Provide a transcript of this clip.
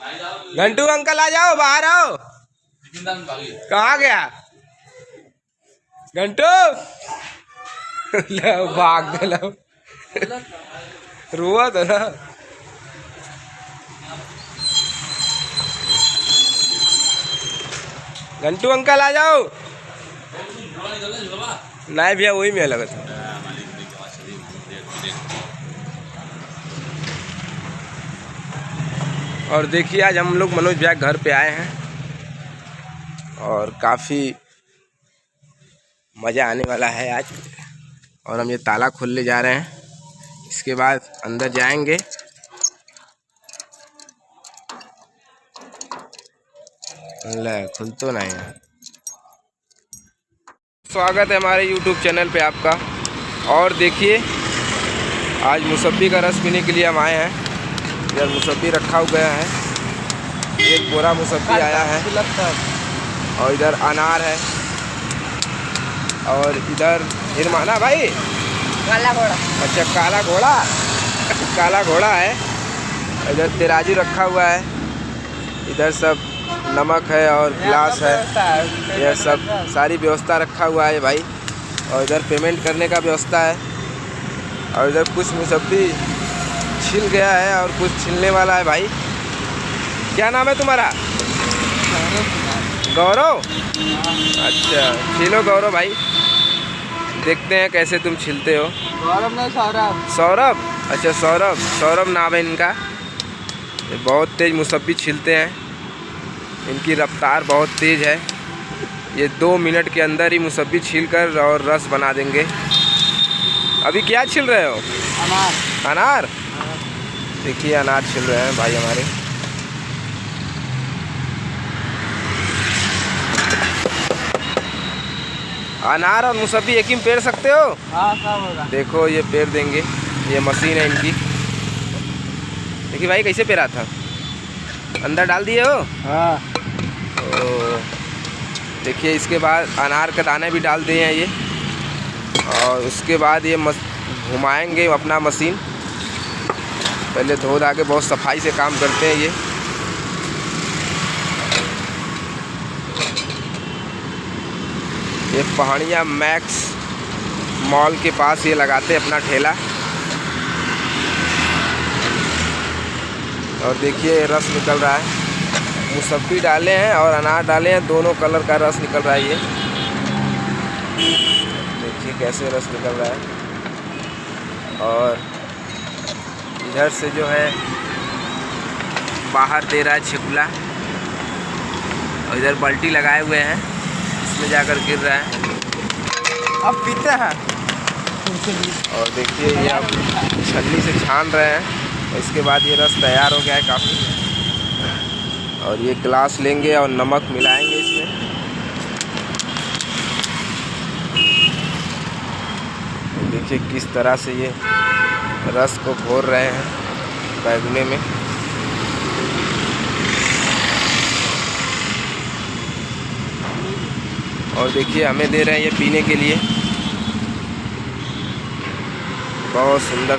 Ghantu uncle आ जाओ, बाहर आओ। कहाँ गया घंटू? भाग गया रुआ तो ना। घंटू अंकल आ जाओ। नहीं भैया वही में लगा था। और देखिए आज हम लोग मनोज भैया घर पे आए हैं और काफ़ी मज़ा आने वाला है आज। और हम ये ताला खोलने जा रहे हैं, इसके बाद अंदर जाएंगे। ले खुल तो नहीं है। स्वागत है हमारे YouTube चैनल पे आपका। और देखिए आज मुसब्बी का रस पीने के लिए हम आए हैं। इधर मुसब्बी रखा हुआ है, एक बोरा मुसब्बी आया है और इधर अनार है और इधर हिरमाना भाई काला घोड़ा। अच्छा काला घोड़ा काला घोड़ा है। इधर तेराजू रखा हुआ है, इधर सब नमक है और गिलास है, यह सब सारी व्यवस्था रखा हुआ है भाई। और इधर पेमेंट करने का व्यवस्था है। और इधर कुछ मुसब्बी छिल गया है और कुछ छिलने वाला है भाई। क्या नाम है तुम्हारा? गौरव। अच्छा छिलो गौरव भाई, देखते हैं कैसे तुम छिलते हो। गौरव नहीं सौरभ। सौरभ, अच्छा सौरभ, सौरभ नाम है इनका। ये बहुत तेज़ मुसब्बी छिलते हैं, इनकी रफ्तार बहुत तेज़ है। ये 2 मिनट के अंदर ही मुसब्बी छीलकर और रस बना देंगे। अभी क्या छिल रहे हो? अनार। अनार। देखिए अनार छिल रहे हैं भाई हमारे। अनार और मुसब्बी एक ही में पेड़ सकते हो? हाँ सब होगा। देखो ये पेड़ देंगे, ये मशीन है इनकी। देखिए भाई कैसे पेरा था, अंदर डाल दिए हो? हाँ। तो देखिए इसके बाद अनार के दाने भी डाल दिए हैं ये। और उसके बाद ये घुमाएंगे अपना मशीन। पहले धो धा के बहुत सफाई से काम करते हैं ये। ये पहाड़िया मैक्स मॉल के पास ये लगाते हैं अपना ठेला। और देखिए रस निकल रहा है, मुसब्बी डाले हैं और अनार डाले हैं, दोनों कलर का रस निकल रहा है ये। देखिए कैसे रस निकल रहा है। और इधर से जो है बाहर दे रहा है छिपला, और इधर बाल्टी लगाए हुए हैं, इसमें जाकर गिर रहा है। अब पीते हैं। और देखिए ये अब छन्नी से छान रहे हैं। इसके बाद ये रस तैयार हो गया है काफ़ी। और ये गिलास लेंगे और नमक मिलाएंगे इसमें। देखिए किस तरह से ये रस को घोर रहे हैं बैगुने में। और देखिए हमें दे रहे हैं ये पीने के लिए, बहुत सुंदर।